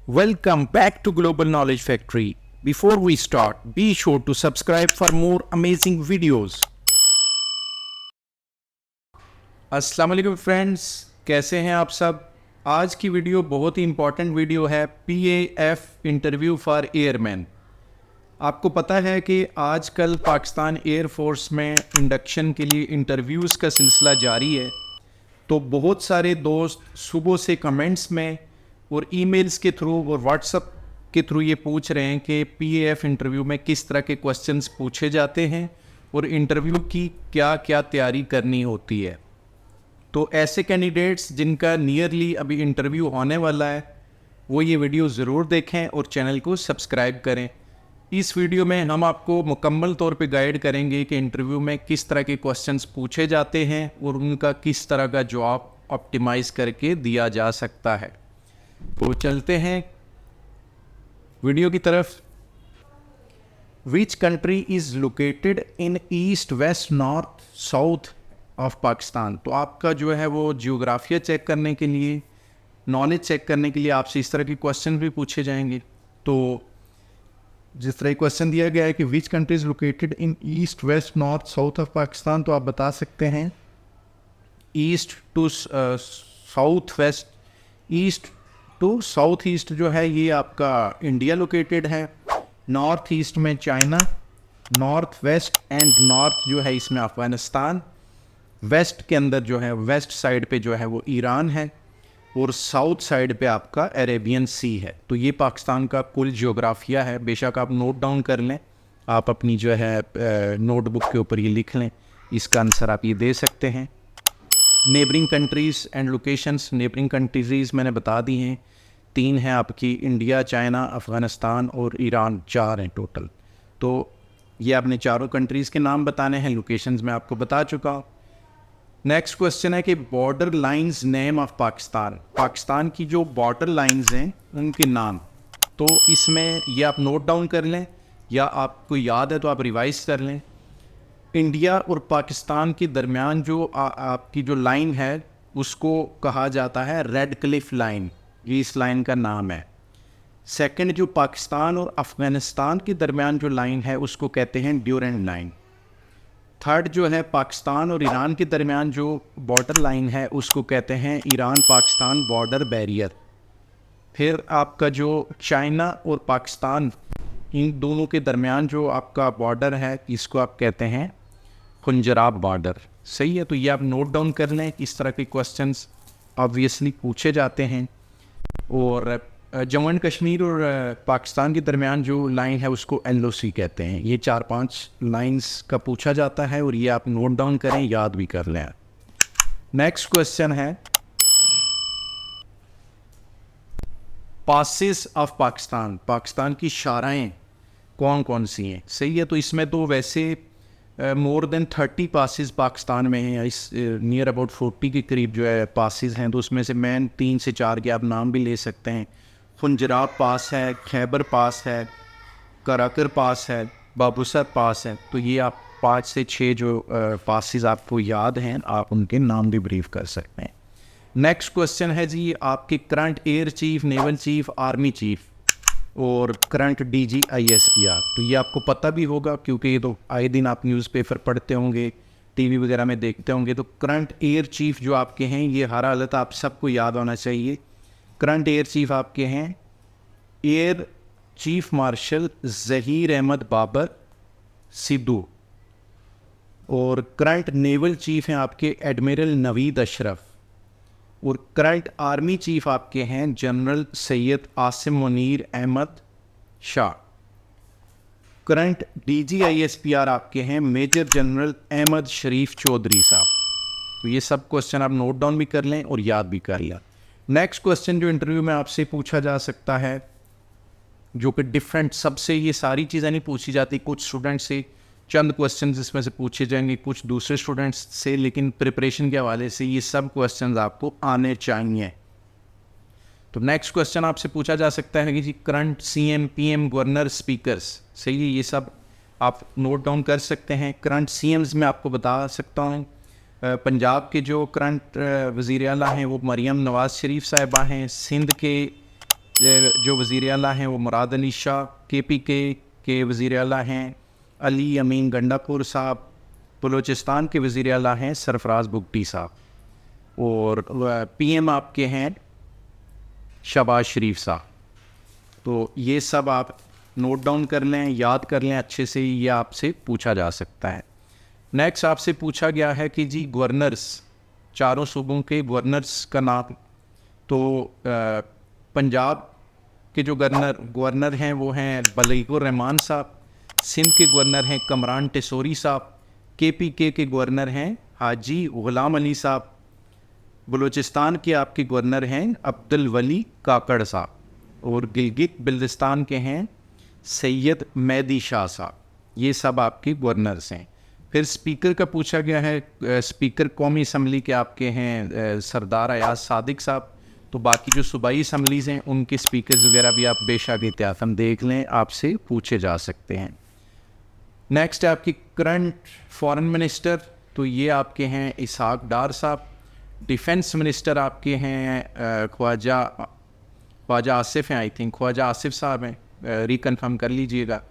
Welcome back to Global Knowledge Factory. Before we start, be sure to subscribe for more amazing videos. अस्सलाम वालेकुम friends, कैसे हैं आप सब। आज की वीडियो बहुत ही इंपॉर्टेंट वीडियो है। PAF interview for airman. आपको पता है कि आजकल पाकिस्तान एयरफोर्स में इंडक्शन के लिए इंटरव्यूज़ का सिलसिला जारी है। तो बहुत सारे दोस्त सुबह से कमेंट्स में और ईमेल्स के थ्रू और व्हाट्सएप के थ्रू ये पूछ रहे हैं कि PAF इंटरव्यू में किस तरह के क्वेश्चंस पूछे जाते हैं और इंटरव्यू की क्या क्या तैयारी करनी होती है। तो ऐसे कैंडिडेट्स जिनका नियरली अभी इंटरव्यू होने वाला है वो ये वीडियो ज़रूर देखें और चैनल को सब्सक्राइब करें। इस वीडियो में हम आपको मुकम्मल तौर पे गाइड करेंगे कि इंटरव्यू में किस तरह के क्वेश्चंस पूछे जाते हैं और उनका किस तरह का जवाब ऑप्टिमाइज़ करके दिया जा सकता है। तो चलते हैं वीडियो की तरफ। विच country is located in east west north south of Pakistan. तो आपका जो है वो जियोग्राफिया चेक करने के लिए, नॉलेज चेक करने के लिए आपसे इस तरह के क्वेश्चन भी पूछे जाएंगे। तो जिस तरह क्वेश्चन दिया गया है कि which country is located in east west north south of Pakistan, तो आप बता सकते हैं east to south west, east to south east जो है ये आपका इंडिया लोकेटेड है, नॉर्थ ईस्ट में China, north west and north जो है इसमें अफ़गानिस्तान, वेस्ट के अंदर जो है वेस्ट साइड पे जो है वो ईरान है और साउथ साइड पे आपका अरेबियन सी है। तो ये पाकिस्तान का कुल जियोग्राफिया है। बेशक आप नोट डाउन कर लें, आप अपनी जो है नोटबुक के ऊपर ये लिख लें, इसका आंसर आप ये दे सकते हैं। Neighbouring countries and locations, neighbouring countries मैंने बता दी हैं, 3 हैं आपकी, इंडिया, चाइना, अफ़गानिस्तान और ईरान, 4 हैं टोटल। तो ये आपने चारों कंट्रीज़ के नाम बताने हैं, लोकेशंस मैं आपको बता चुका हूँ। नेक्स्ट क्वेश्चन है कि border lines name of Pakistan. Pakistan की जो बॉर्डर लाइंस हैं उनके नाम। तो इसमें ये आप नोट डाउन कर लें या आपको याद है तो आप रिवाइज कर लें। इंडिया और पाकिस्तान के दरमियान जो आपकी जो लाइन है उसको कहा जाता है रेड क्लिफ लाइन, ये इस लाइन का नाम है। सेकंड, जो पाकिस्तान और अफ़गानिस्तान के दरमियान जो लाइन है उसको कहते हैं ड्यूरेंट लाइन। थर्ड जो है पाकिस्तान और ईरान के दरमियान जो बॉर्डर लाइन है उसको कहते हैं ईरान पाकिस्तान बॉर्डर बैरियर। फिर आपका जो चाइना और पाकिस्तान इन दोनों के दरमियान जो आपका बॉर्डर है इसको आप कहते हैं खुंजराब बॉर्डर। सही है, तो ये आप नोट डाउन कर लें। इस तरह के क्वेश्चंस ऑब्वियसली पूछे जाते हैं। और जम्मू एंड कश्मीर और पाकिस्तान के दरमियान जो लाइन है उसको LOC कहते हैं। ये 4-5 लाइंस का पूछा जाता है और ये आप नोट डाउन करें, याद भी कर लें। नेक्स्ट क्वेश्चन है पासेस ऑफ पाकिस्तान। पाकिस्तान की शाराएं कौन कौन सी हैं। सही है, तो इसमें तो वैसे मोर देन 30 पासेस पाकिस्तान में हैं, इस नियर अबाउट 40 के करीब जो है पासेस हैं। तो उसमें से मैन 3 से 4 के आप नाम भी ले सकते हैं। खुंजराब पास है, खैबर पास है, कराकर पास है, बाबूसर पास है। तो ये आप 5 से 6 जो पासेस आपको याद हैं आप उनके नाम भी ब्रीफ कर सकते हैं। नेक्स्ट क्वेश्चन है जी आपके current air chief, naval chief, army chief और करंट DG ISPR। तो ये आपको पता भी होगा क्योंकि ये तो आए दिन आप न्यूज़पेपर पढ़ते होंगे, TV वगैरह में देखते होंगे। तो करंट एयर चीफ जो आपके हैं ये हर हालत आप सबको याद होना चाहिए। करंट एयर चीफ आपके हैं air chief marshal Zaheer Ahmed Babar Sidhu और करंट नेवल चीफ हैं आपके एडमिरल नवीद अशरफ और करंट आर्मी चीफ आपके हैं general Syed Asim Munir Ahmed Shah. Current DG ISPR आपके हैं मेजर जनरल अहमद शरीफ चौधरी साहब। तो ये सब क्वेश्चन आप नोट डाउन भी कर लें और याद भी कर लें। नेक्स्ट क्वेश्चन जो इंटरव्यू में आपसे पूछा जा सकता है जो कि डिफरेंट, सबसे ये सारी चीज़ें नहीं पूछी जाती, कुछ स्टूडेंट से चंद क्वेश्चंस इसमें से पूछे जाएंगे, कुछ दूसरे स्टूडेंट्स से, लेकिन प्रिपरेशन के हवाले से ये सब क्वेश्चंस आपको आने चाहिए। तो नेक्स्ट क्वेश्चन आपसे पूछा जा सकता है कि जी current CM, PM, governor, speakers. सही है, ये सब आप नोट डाउन कर सकते हैं। करंट CMs में आपको बता सकता हूँ पंजाब के जो करंट वज़ीर आला हैं वो मरियम नवाज़ शरीफ साहिबा हैं। सिंध के जो वज़ीर आला हैं वो मुराद अली शाह, KPK के वज़ीर आला हैं अली अमीन गंडापुर साहब, बलूचिस्तान के वज़ीर आला हैं सरफराज बुगटी साहब, और PM आपके हैं शहबाज शरीफ साहब। तो ये सब आप नोट डाउन कर लें, याद कर लें अच्छे से, ये आपसे पूछा जा सकता है। नेक्स्ट आपसे पूछा गया है कि जी गवर्नर्स, चारों सूबों के गवर्नर्स का नाम। तो पंजाब के जो गवर्नर हैं वो हैं बलीगुर रहमान साहब, सिंध के गवर्नर हैं कमरान टेसोरी साहब, KPK के गवर्नर हैं हाजी ग़ुलाम अली साहब, बलूचिस्तान के आपके गवर्नर हैं अब्दुल वली काकड़ साहब, और गिलगित बिल्तिस्तान के हैं सैयद मेहदी शाह साहब। ये सब आपके गवर्नर्स हैं। फिर स्पीकर का पूछा गया है, स्पीकर कौमी असम्बली के आपके हैं सरदार अयाज सादिक साहब। तो बाकी जो सूबाई असम्बलीज़ हैं उनके स्पीकर्स वगैरह भी आप बेशक एहतियातन देख लें, आपसे पूछे जा सकते हैं। नेक्स्ट है आपकी करंट फॉरेन मिनिस्टर, तो ये आपके हैं इसहाक डार साहब। डिफेंस मिनिस्टर आपके हैं ख्वाजा आसिफ हैं, आई थिंक ख्वाजा आसिफ साहब हैं, रिकन्फर्म कर लीजिएगा।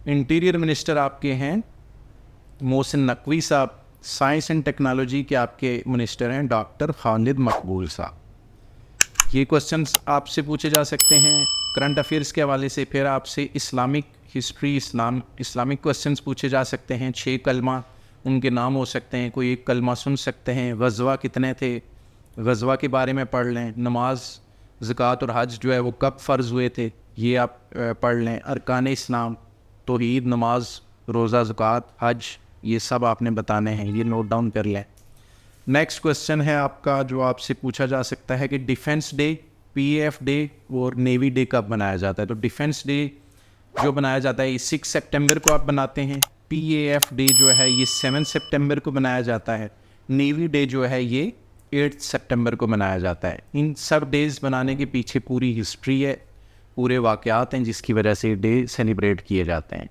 इंटीरियर मिनिस्टर आपके हैं मोहसिन नकवी साहब। साइंस एंड टेक्नोलॉजी के आपके मिनिस्टर हैं डॉक्टर खालिद मकबूल साहब। ये क्वेश्चंस आपसे पूछे जा सकते हैं करंट अफेयर्स के हवाले से। फिर आपसे इस्लामिक हिस्ट्री, इस्लामिक क्वेश्चंस पूछे जा सकते हैं। 6 कलमा उनके नाम हो सकते हैं, कोई एक कलमा सुन सकते हैं। गज़वा कितने थे, गज़वा के बारे में पढ़ लें। नमाज, ज़कात और हज जो है वो कब फ़र्ज़ हुए थे, ये आप पढ़ लें। अरकान इस्लाम, तौहीद, नमाज, रोज़ा, ज़कात, हज, ये सब आपने बताने हैं, ये नोट डाउन कर लें। नेक्स्ट क्वेश्चन है आपका जो आपसे पूछा जा सकता है कि डिफेंस डे, PAF डे और नेवी डे कब मनाया जाता है। तो डिफेंस डे जो बनाया जाता है ये 6 सितंबर को आप बनाते हैं। PAF डे जो है ये 7 सितंबर को मनाया जाता है। नेवी डे जो है ये 8 सितंबर को मनाया जाता है। इन सब डेज़ बनाने के पीछे पूरी हिस्ट्री है, पूरे वाक़यात हैं जिसकी वजह से डे सेलिब्रेट किए जाते हैं।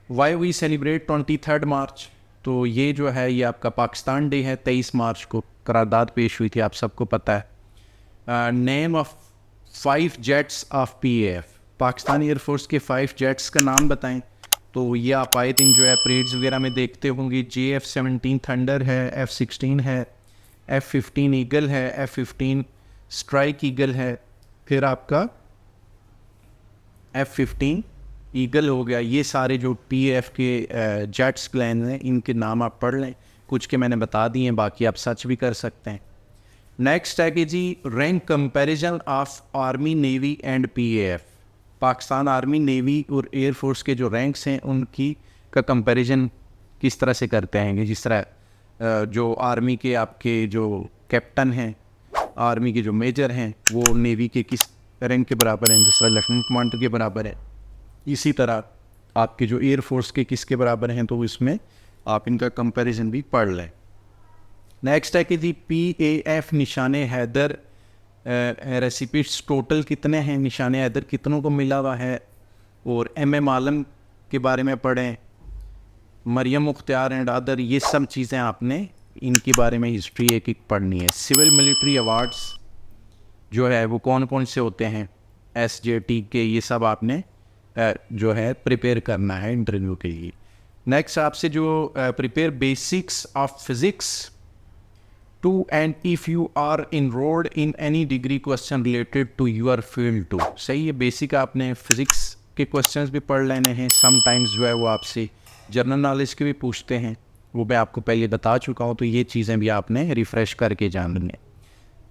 वाई वी सेलिब्रेट 23 मार्च, तो ये जो है ये आपका पाकिस्तान डे है। 23 मार्च को करारदाद पेश हुई थी, आप सबको पता है। Name of 5 jets of PAF, Pakistan air force के 5 जेट्स का नाम बताएं। तो ये आप आए दिन जो है परेड्स वगैरह में देखते होंगे। JF-17 थंडर है, F-16 है, F-15 ईगल है, F-15 स्ट्राइक ईगल है, फिर आपका F-15 ईगल हो गया। ये सारे जो PAF के जेट्स प्लान हैं इनके नाम आप पढ़ लें। कुछ के मैंने बता दिए हैं, बाकी आप सर्च भी कर सकते हैं। नेक्स्ट है कि जी rank comparison of army, navy and PAF, Pakistan army, navy और एयरफोर्स के जो रैंक्स हैं उनकी का कंपैरिजन किस तरह से करते हैं। जिस तरह जो आर्मी के आपके जो कैप्टन हैं, आर्मी के जो मेजर हैं वो नेवी के किस रैंक के बराबर हैं, जिस तरह लेफ्टिनेंट कमांडर के बराबर है, इसी तरह आपके जो एयरफोर्स के किसके बराबर हैं, तो इसमें आप इनका कंपैरिजन भी पढ़ लें। नेक्स्ट है कि जी PAF निशान हैदर रेसिपिट्स टोटल कितने हैं, निशान हैदर कितनों को मिला हुआ है। और MM आलम के बारे में पढ़ें, मरियम मुख्तियार एंड अदर, ये सब चीज़ें आपने इनके बारे में हिस्ट्री एक एक पढ़नी है। सिविल मिलिट्री अवार्ड्स जो है वो कौन कौन से होते हैं, SJT के, ये सब आपने जो है प्रिपेयर करना है इंटरव्यू के लिए। नेक्स्ट आपसे जो prepare basics of physics two and if you are enrolled in any degree question related to your field too. सही है, बेसिक आपने फिज़िक्स के क्वेश्चंस भी पढ़ लेने हैं। समटाइम्स जो है वो आपसे जनरल नॉलेज के भी पूछते हैं, वो मैं आपको पहले बता चुका हूँ, तो ये चीज़ें भी आपने रिफ़्रेश करके जाननी है।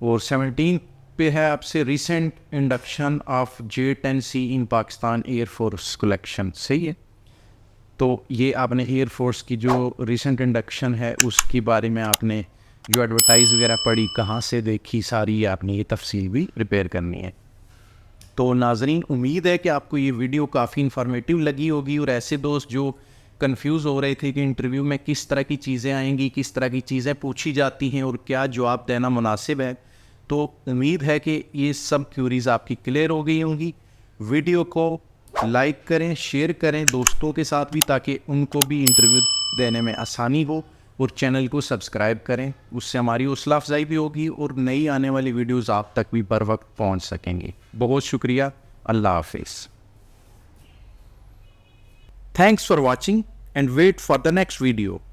और 17 पे है आपसे recent induction of J-10C in Pakistan air force collection. सही है, तो ये आपने एयरफोर्स की जो रिसेंट इंडक्शन है उसके बारे में आपने जो एडवर्टाइज़ वगैरह पढ़ी, कहाँ से देखी, सारी आपने ये तफसील भी प्रिपेयर करनी है। तो नाजरीन, उम्मीद है कि आपको ये वीडियो काफ़ी इन्फॉर्मेटिव लगी होगी। और ऐसे दोस्त जो कंफ्यूज हो रहे थे कि इंटरव्यू में किस तरह की चीज़ें आएंगी, किस तरह की चीज़ें पूछी जाती हैं और क्या जवाब देना मुनासिब है, तो उम्मीद है कि ये सब क्यूरीज आपकी क्लियर हो गई होंगी। वीडियो को लाइक करें, शेयर करें दोस्तों के साथ भी, ताकि उनको भी इंटरव्यू देने में आसानी हो। और चैनल को सब्सक्राइब करें, उससे हमारी हौसला अफजाई भी होगी और नई आने वाली वीडियोज़ आप तक भी बर वक्त पहुँच सकेंगी। बहुत शुक्रिया। अल्लाह हाफिज़। Thanks for watching and wait for the next video.